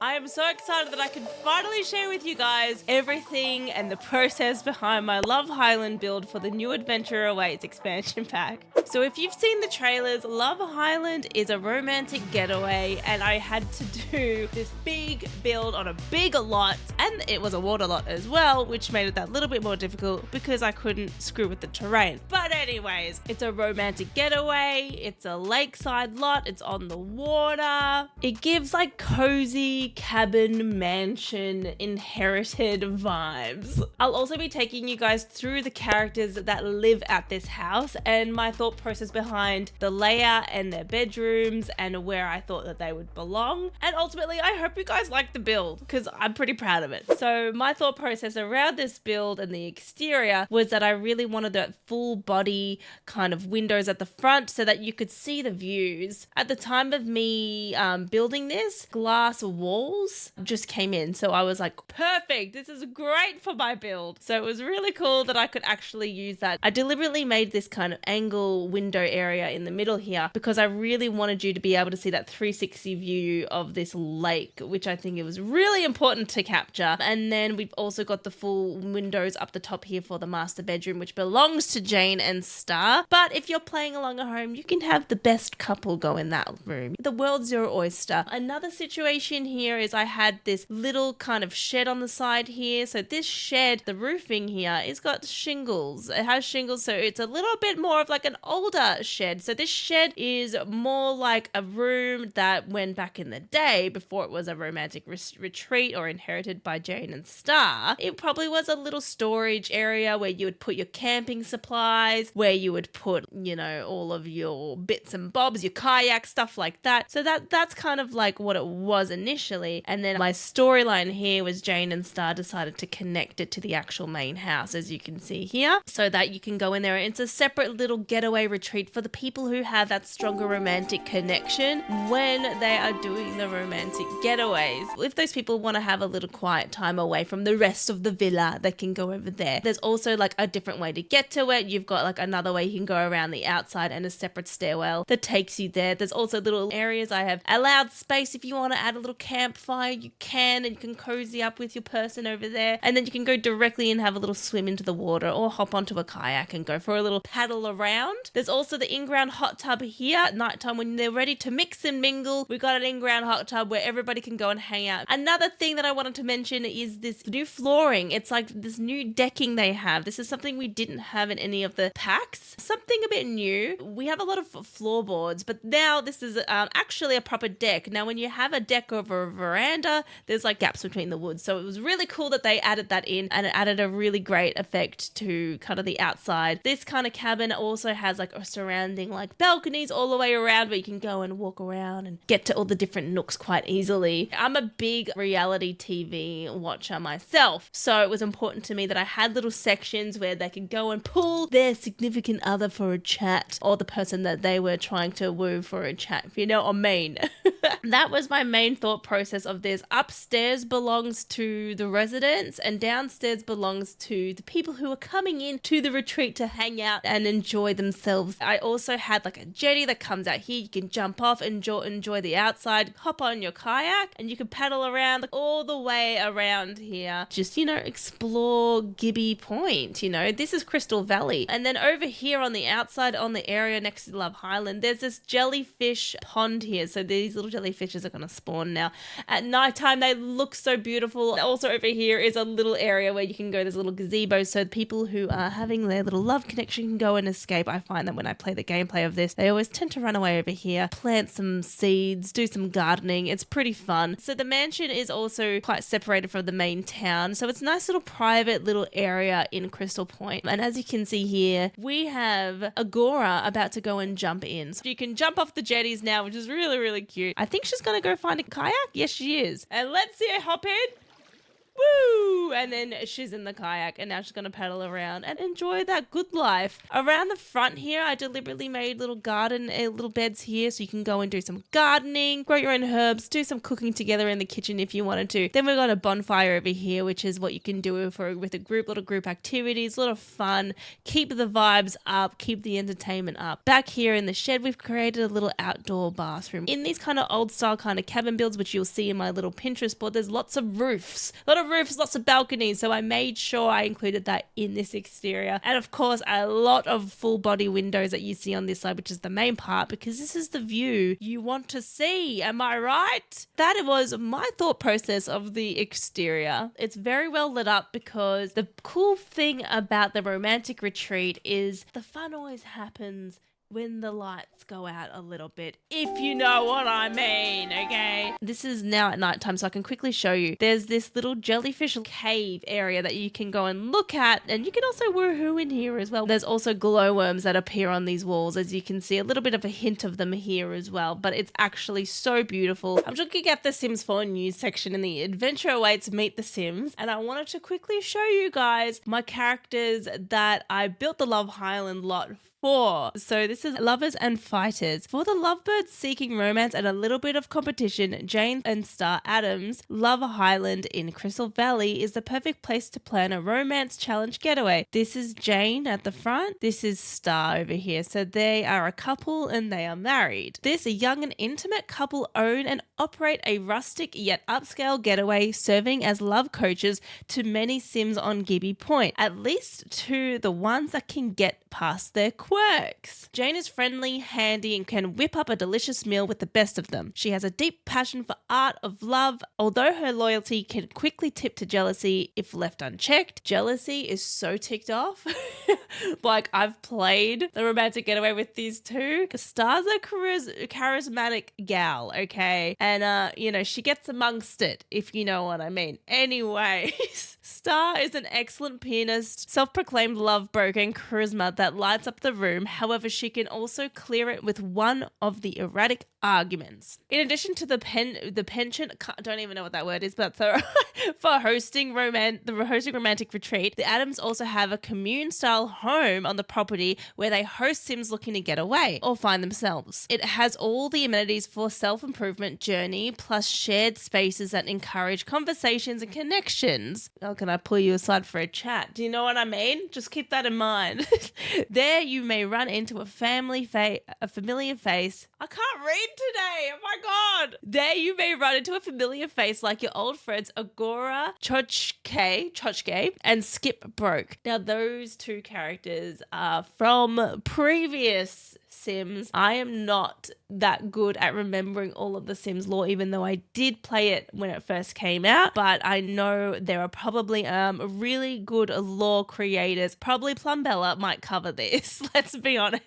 I am so excited that I can finally share with you guys everything and the process behind my Love Highland build for the New Adventure Awaits expansion pack. So if you've seen the trailers, Love Highland is a romantic getaway and I had to do this big build on a big lot, and it was a water lot as well, which made it that little bit more difficult because I couldn't screw with the terrain. But anyways, it's a romantic getaway, it's a lakeside lot, it's on the water. It gives like cozy cabin mansion inherited vibes. I'll also be taking you guys through the characters that live at this house and my thought process behind the layout and their bedrooms and where I thought that they would belong. And ultimately, I hope you guys like the build because I'm pretty proud of it. So my thought process around this build and the exterior was that I really wanted that full body kind of windows at the front so that you could see the views. At the time of me building this, glass walls just came in, so I was like, perfect, this is great for my build. So it was really cool that I could actually use that. I deliberately made this kind of angle window area in the middle here because I really wanted you to be able to see that 360 view of this lake, which I think it was really important to capture. And then we've also got the full windows up the top here for the master bedroom, which belongs to Jane and Star. But if you're playing along at home, you can have the best couple go in that room. The world's your oyster. Another situation here is I had this little kind of shed on the side here. So this shed, the roofing here, is got shingles. It has shingles, so it's a little bit more of like an older shed. So this shed is more like a room that when back in the day, before it was a romantic retreat or inherited by Jane and Star, it probably was a little storage area where you would put your camping supplies, where you would put, you know, all of your bits and bobs, your kayak, stuff like that. So that's kind of like what it was initially. And then my storyline here was Jane and Star decided to connect it to the actual main house, as you can see here, so that you can go in there. It's a separate little getaway retreat for the people who have that stronger romantic connection when they are doing the romantic getaways. If those people want to have a little quiet time away from the rest of the villa, they can go over there. There's also like a different way to get to it. You've got like another way you can go around the outside and a separate stairwell that takes you there. There's also little areas I have allowed space if you want to add a little campfire, you can, and you can cozy up with your person over there, and then you can go directly and have a little swim into the water or hop onto a kayak and go for a little paddle around. There's also the in-ground hot tub here at nighttime when they're ready to mix and mingle. We've got an in-ground hot tub where everybody can go and hang out. Another thing that I wanted to mention is this new flooring. It's like this new decking they have. This is something we didn't have in any of the packs. Something a bit new. We have a lot of floorboards, but now this is actually a proper deck. Now when you have a deck over a veranda, there's like gaps between the woods. So it was really cool that they added that in, and it added a really great effect to kind of the outside. This kind of cabin also has like a surrounding like balconies all the way around where you can go and walk around and get to all the different nooks quite easily. I'm a big reality TV watcher myself, so it was important to me that I had little sections where they could go and pull their significant other for a chat, or the person that they were trying to woo for a chat, if you know what I mean. That was my main thought process of this. Upstairs belongs to the residents and downstairs belongs to the people who are coming in to the retreat to hang out and enjoy themselves. I also had like a jetty that comes out here. You can jump off, enjoy the outside, hop on your kayak, and you can paddle around like, all the way around here. Just, you know, explore Gibby Point, you know. This is Crystal Valley. And then over here on the outside, on the area next to Love Highland, there's this jellyfish pond here. So these little jellyfishes are going to spawn now. At nighttime, they look so beautiful. Also over here is a little area where you can go. There's a little gazebo, so people who are having their little love connection can go and escape. I find that when I play the gameplay of this, they always tend to run away over here, plant some seeds, do some gardening. It's pretty fun. So the mansion is also quite separated from the main town, so it's a nice little private little area in Crystal Point. And as you can see here, we have Agora about to go and jump in. So you can jump off the jetties now, which is really, really cute. I think she's going to go find a kayak. Yes, she is. And let's see her hop in. Woo! And then she's in the kayak and now she's going to paddle around and enjoy that good life. Around the front here, I deliberately made little little beds here so you can go and do some gardening, grow your own herbs, do some cooking together in the kitchen if you wanted to. Then we've got a bonfire over here, which is what you can do with a group, little group activities, a lot of fun, keep the vibes up, keep the entertainment up. Back here in the shed, we've created a little outdoor bathroom. In these kind of old style kind of cabin builds, which you'll see in my little Pinterest board, there's lots of roofs, lots of balconies. So I made sure I included that in this exterior. And of course, a lot of full body windows that you see on this side, which is the main part, because this is the view you want to see. Am I right? That was my thought process of the exterior. It's very well lit up because the cool thing about the romantic retreat is the fun always happens when the lights go out a little bit, if you know what I mean, okay? This is now at nighttime, so I can quickly show you. There's this little jellyfish cave area that you can go and look at, and you can also woohoo in here as well. There's also glowworms that appear on these walls, as you can see, a little bit of a hint of them here as well, but it's actually so beautiful. I'm looking at the Sims 4 news section in the Adventure Awaits Meet the Sims, and I wanted to quickly show you guys my characters that I built the Love Highland lot for. So this is lovers and fighters. For the lovebirds seeking romance and a little bit of competition, Jane and Star Adams' Love Highland in Crystal Valley is the perfect place to plan a romance challenge getaway. This is Jane at the front. This is Star over here. So they are a couple and they are married. This young and intimate couple own and operate a rustic yet upscale getaway, serving as love coaches to many Sims on Gibby Point, at least to the ones that can get past their quirks. Jane is friendly, handy, and can whip up a delicious meal with the best of them. She has a deep passion for art of love, although her loyalty can quickly tip to jealousy if left unchecked. Jealousy is so ticked off. Like, I've played the romantic getaway with these two. Star's a charismatic gal, okay? And, she gets amongst it, if you know what I mean. Anyways, Star is an excellent pianist, self-proclaimed love broker and charisma that lights up the room. However, she can also clear it with one of the erratic arguments. In addition to the penchant, I don't even know what that word is, but for hosting romantic retreat, the Adams also have a commune-style home on the property where they host Sims looking to get away or find themselves. It has all the amenities for self-improvement journey, plus shared spaces that encourage conversations and connections. Oh, can I pull you aside for a chat? Do you know what I mean? Just keep that in mind. There you may run into a familiar face. I can't read today. Oh my God. There you may run into a familiar face like your old friends Agora, Chochke, and Skip Broke. Now, those two characters are from previous Sims. I am not that good at remembering all of the Sims lore, even though I did play it when it first came out, but I know there are probably really good lore creators. Probably Plumbella might cover this, let's be honest.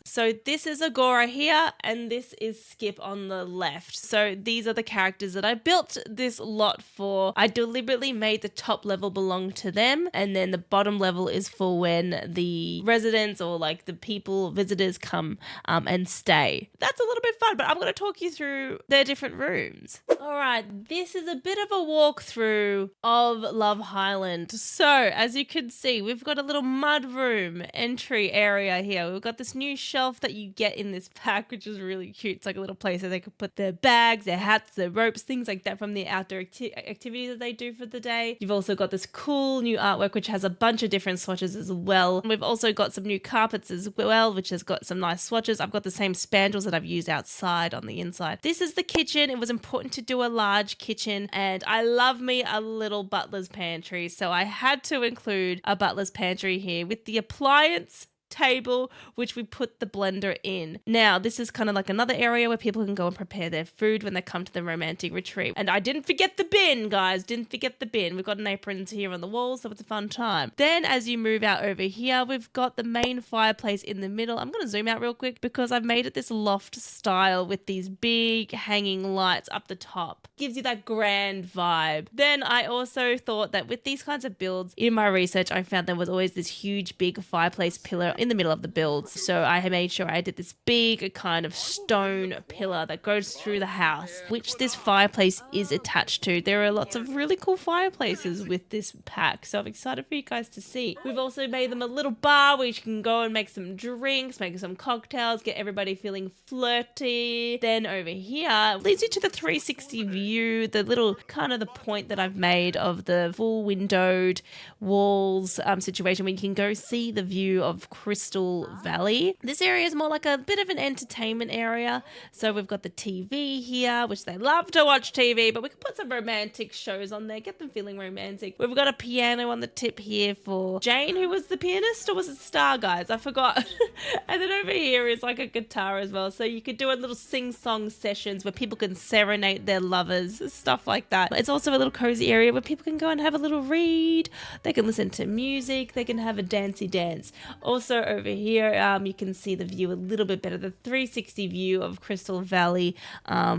So this is Agora here, and this is Skip on the left. So these are the characters that I built this lot for. I deliberately made the top level belong to them, and then the bottom level is for when the residents or like the people, visitors come and stay. That's a little bit fun, but I'm going to talk you through their different rooms. All right, this is a bit of a walkthrough of Love Highland. So as you can see, we've got a little mud room entry area here. We've got this new shelf that you get in this pack, which is really cute. It's like a little place where they could put their bags, their hats, their ropes, things like that from the outdoor activities that they do for the day. You've also got this cool new artwork, which has a bunch of different swatches as well. And we've also got some new carpets as well, which has got some nice swatches. I've got the same spandrels that I've used outside on the inside. This is the kitchen. It was important to do a large kitchen, and I love me a little butler's pantry, so I had to include a butler's pantry here with the appliance table, which we put the blender in. Now, this is kind of like another area where people can go and prepare their food when they come to the romantic retreat. And I didn't forget the bin, guys. Didn't forget the bin. We've got an apron here on the wall, so it's a fun time. Then as you move out over here, we've got the main fireplace in the middle. I'm going to zoom out real quick because I've made it this loft style with these big hanging lights up the top. Gives you that grand vibe. Then I also thought that with these kinds of builds, in my research, I found there was always this huge big fireplace pillar in the middle of the build. So I made sure I did this big kind of stone pillar that goes through the house, which this fireplace is attached to. There are lots of really cool fireplaces with this pack, so I'm excited for you guys to see. We've also made them a little bar where you can go and make some drinks, make some cocktails, get everybody feeling flirty. Then over here leads you to the 360 view, the little kind of the point that I've made of the full windowed walls situation where you can go see the view of Crystal Valley. This area is more like a bit of an entertainment area. So we've got the TV here, which they love to watch TV, but we can put some romantic shows on there, get them feeling romantic. We've got a piano on the tip here for Jane, who was the pianist, or was it Star, guys? I forgot. And then over here is like a guitar as well. So you could do a little sing-song sessions where people can serenade their lovers, stuff like that. It's also a little cozy area where people can go and have a little read. They can listen to music. They can have a dancey dance. Also over here, you can see the view a little bit better, the 360 view of Crystal Valley,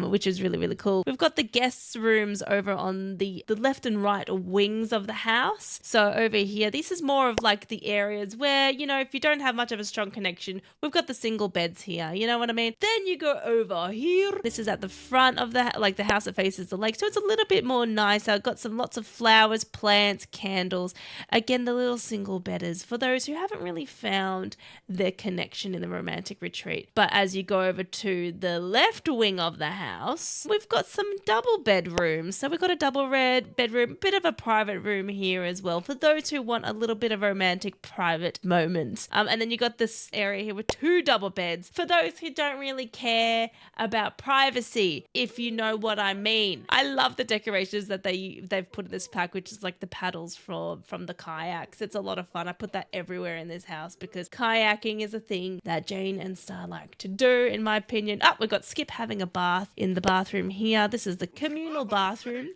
which is really, really cool. We've got the guest rooms over on the left and right wings of the house. So over here, this is more of like the areas where, you know, if you don't have much of a strong connection, we've got the single beds here. You know what I mean? Then you go over here. This is at the front of the house that faces the lake. So it's a little bit more nicer. Got lots of flowers, plants, candles. Again, the little single bedders for those who haven't really found their connection in the romantic retreat. But as you go over to the left wing of the house, we've got some double bedrooms. So we've got a double bedroom, bit of a private room here as well for those who want a little bit of romantic private moments. And then you got this area here with 2 double beds for those who don't really care about privacy, if you know what I mean. I love the decorations that they've put in this pack, which is like the paddles from the kayaks. It's a lot of fun. I put that everywhere in this house because kayaking is a thing that Jane and Star like to do, in my opinion. We've got Skip having a bath in the bathroom here. This is the communal bathroom.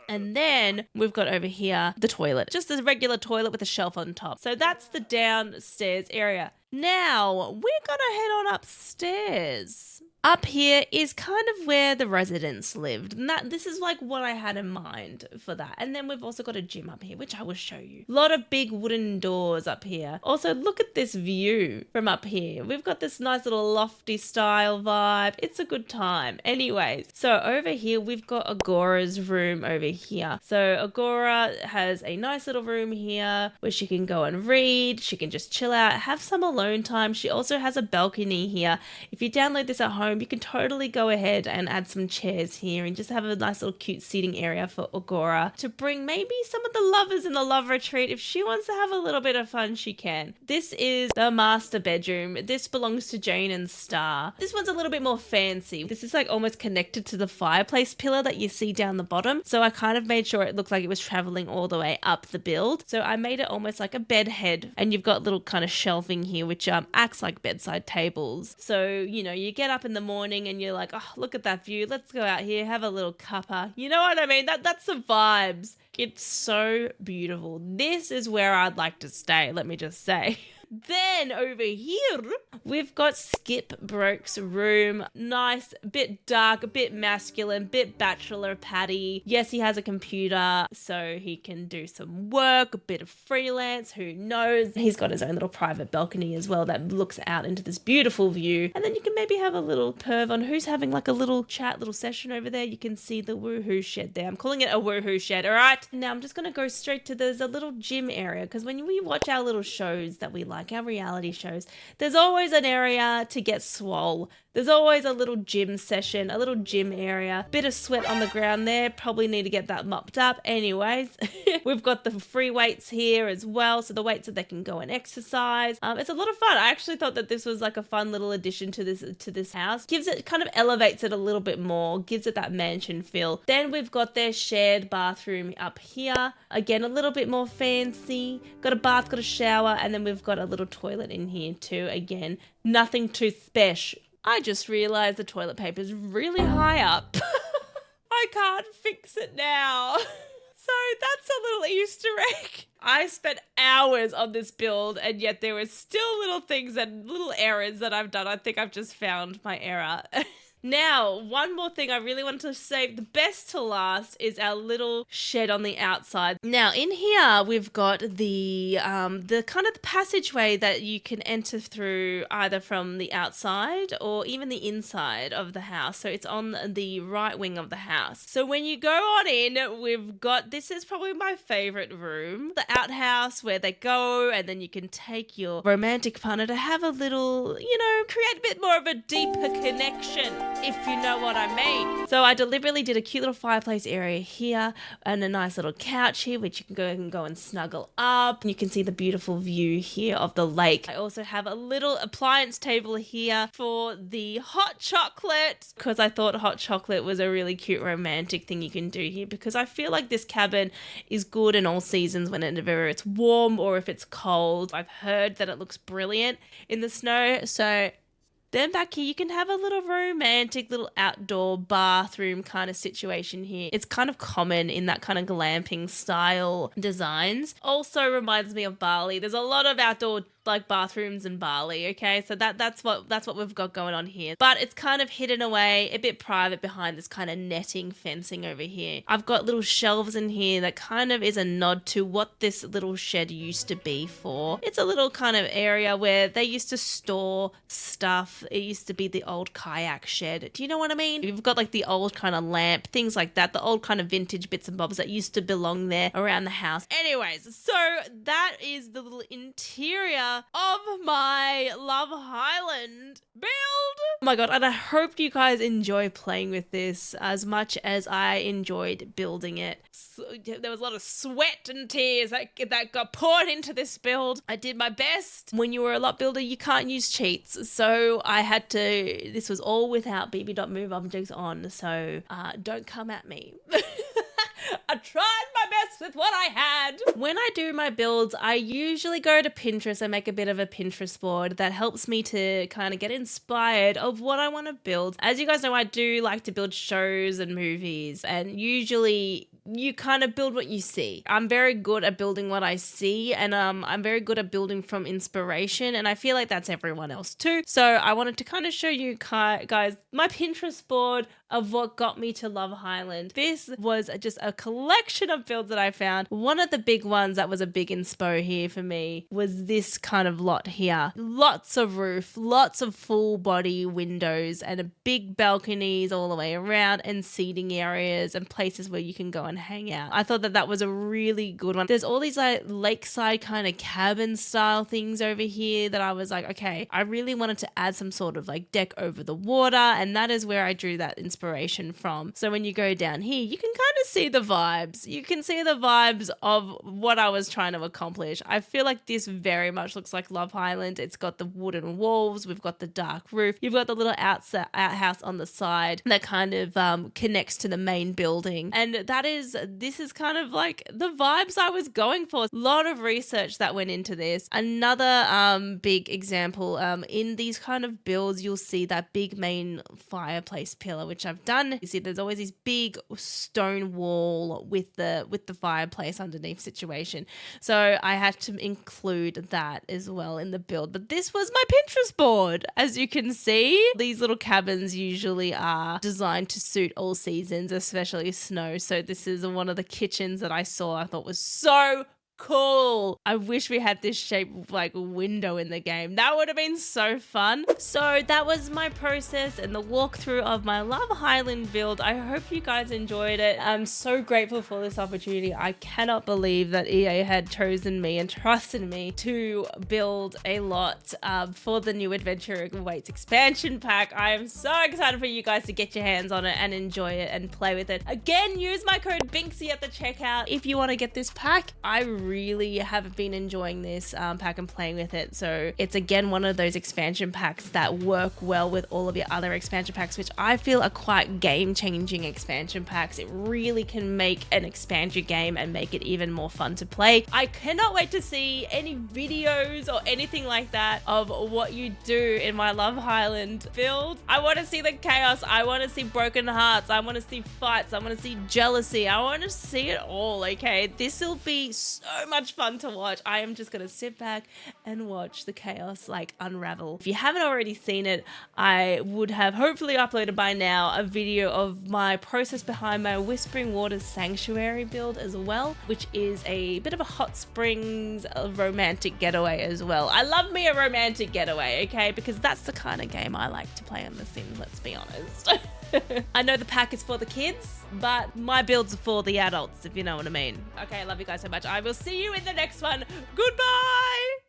And then we've got over here the toilet, just a regular toilet with a shelf on top. So that's the downstairs area. Now we're gonna head on upstairs. Up here is kind of where the residents lived. And this is like what I had in mind for that. And then we've also got a gym up here, which I will show you. A lot of big wooden doors up here. Also, look at this view from up here. We've got this nice little lofty style vibe. It's a good time. Anyways, so over here, we've got Agora's room over here. So Agora has a nice little room here where she can go and read. She can just chill out, have some alone time. She also has a balcony here. If you download this at home, you can totally go ahead and add some chairs here and just have a nice little cute seating area for Agora to bring maybe some of the lovers in the love retreat. If she wants to have a little bit of fun, she can. This is the master bedroom. This belongs to Jane and Star. This one's a little bit more fancy. This is like almost connected to the fireplace pillar that you see down the bottom. So I kind of made sure it looked like it was traveling all the way up the build. So I made it almost like a bed head, and you've got little kind of shelving here, which acts like bedside tables. So, you know, you get up in the morning and you're like, oh, look at that view. Let's go out here, have a little cuppa. You know what I mean? That's the vibes. It's so beautiful. This is where I'd like to stay, let me just say. Then over here, we've got Skip Broke's room. Nice, a bit dark, a bit masculine, bit bachelor patty. Yes, he has a computer, so he can do some work, a bit of freelance, who knows. He's got his own little private balcony as well that looks out into this beautiful view. And then you can maybe have a little perv on who's having like a little chat, little session over there. You can see the woohoo shed there. I'm calling it a woohoo shed, all right? Now I'm just going to go straight to, there's a little gym area, because when we watch our little shows that we like, our reality shows, there's always an area to get swole. There's always a little gym session, a little gym area. Bit of sweat on the ground there. Probably need to get that mopped up. Anyways, we've got the free weights here as well. So the weights that they can go and exercise. It's a lot of fun. I actually thought that this was like a fun little addition to this house. Gives it, kind of elevates it a little bit more. Gives it that mansion feel. Then we've got their shared bathroom up here. Again, a little bit more fancy. Got a bath, got a shower, and then we've got a little toilet in here too. Again, nothing too special. I just realized the toilet paper is really high up. I can't fix it now. So that's a little Easter egg. I spent hours on this build, and yet there were still little things and little errors that I've done. I think I've just found my error. Now, one more thing I really wanted to save the best to last is our little shed on the outside. Now, in here, we've got the kind of the passageway that you can enter through either from the outside or even the inside of the house. So it's on the right wing of the house. So when you go on in, we've got, this is probably my favorite room, the outhouse where they go, and then you can take your romantic partner to have a little, create a bit more of a deeper connection, if you know what I mean. So I deliberately did a cute little fireplace area here and a nice little couch here, which you can go and snuggle up. You can see the beautiful view here of the lake. I also have a little appliance table here for the hot chocolate, because I thought hot chocolate was a really cute romantic thing you can do here, because I feel like this cabin is good in all seasons, whenever it's warm or if it's cold. I've heard that it looks brilliant in the snow. So then back here, you can have a little romantic little outdoor bathroom kind of situation here. It's kind of common in that kind of glamping style designs. Also reminds me of Bali. There's a lot of outdoor like bathrooms in Bali, okay? So that's what we've got going on here. But it's kind of hidden away, a bit private behind this kind of netting fencing over here. I've got little shelves in here that kind of is a nod to what this little shed used to be for. It's a little kind of area where they used to store stuff. It used to be the old kayak shed. Do you know what I mean? You've got like the old kind of lamp, things like that, the old kind of vintage bits and bobs that used to belong there around the house. Anyways, so that is the little interior of my Love Highland build. Oh my god, and I hope you guys enjoy playing with this as much as I enjoyed building it. So, there was a lot of sweat and tears that got poured into this build. I did my best. When you were a lot builder, you can't use cheats, so I had to, this was all without BB.move objects on, so don't come at me. I tried my best with what I had. When I do my builds, I usually go to Pinterest and make a bit of a Pinterest board that helps me to kind of get inspired of what I want to build. As you guys know, I do like to build shows and movies, and usually you kind of build what you see. I'm very good at building what I see, and I'm very good at building from inspiration, and I feel like that's everyone else too. So I wanted to kind of show you guys my Pinterest board of what got me to Love Highland. This was just a collection of builds that I found. One of the big ones that was a big inspo here for me was this kind of lot here. Lots of roof, lots of full body windows, and a big balconies all the way around, and seating areas and places where you can go and hang out. I thought that was a really good one. There's all these like lakeside kind of cabin style things over here that I was like, okay, I really wanted to add some sort of like deck over the water, and that is where I drew that inspiration from. So when you go down here, you can kind of see the vibes. You can see the vibes of what I was trying to accomplish. I feel like this very much looks like Love Highland. It's got the wooden walls, we've got the dark roof, you've got the little outhouse on the side that kind of connects to the main building, and this is kind of like the vibes I was going for. A lot of research that went into this. Another big example, in these kind of builds, you'll see that big main fireplace pillar, which I've done. You see there's always this big stone wall with the fireplace underneath situation. So I had to include that as well in the build. But this was my Pinterest board. As you can see, these little cabins usually are designed to suit all seasons, especially snow. So this is one of the kitchens that I saw I thought was so cool. I wish we had this shape like window in the game. That would have been so fun. So that was my process and the walkthrough of my Love Highland build. I hope you guys enjoyed it. I'm so grateful for this opportunity. I cannot believe that EA had chosen me and trusted me to build a lot for the New Adventure Awaits expansion pack. I am so excited for you guys to get your hands on it and enjoy it and play with it. Again, use my code Binksy at the checkout if you want to get this pack. I really have been enjoying this pack and playing with it. So it's again one of those expansion packs that work well with all of your other expansion packs, which I feel are quite game-changing expansion packs. It really can make an expand your game and make it even more fun to play. I cannot wait to see any videos or anything like that of what you do in my Love Highland build. I want to see the chaos. I want to see broken hearts. I want to see fights. I want to see jealousy. I want to see it all, okay? This will be so much fun to watch. I am just going to sit back and watch the chaos like unravel. If you haven't already seen it, I would have hopefully uploaded by now a video of my process behind my Whispering Waters Sanctuary build as well, which is a bit of a hot springs romantic getaway as well. I love me a romantic getaway, okay? Because that's the kind of game I like to play on The Sims, let's be honest. I know the pack is for the kids, but my builds are for the adults, if you know what I mean. Okay, I love you guys so much. I will see you in the next one. Goodbye!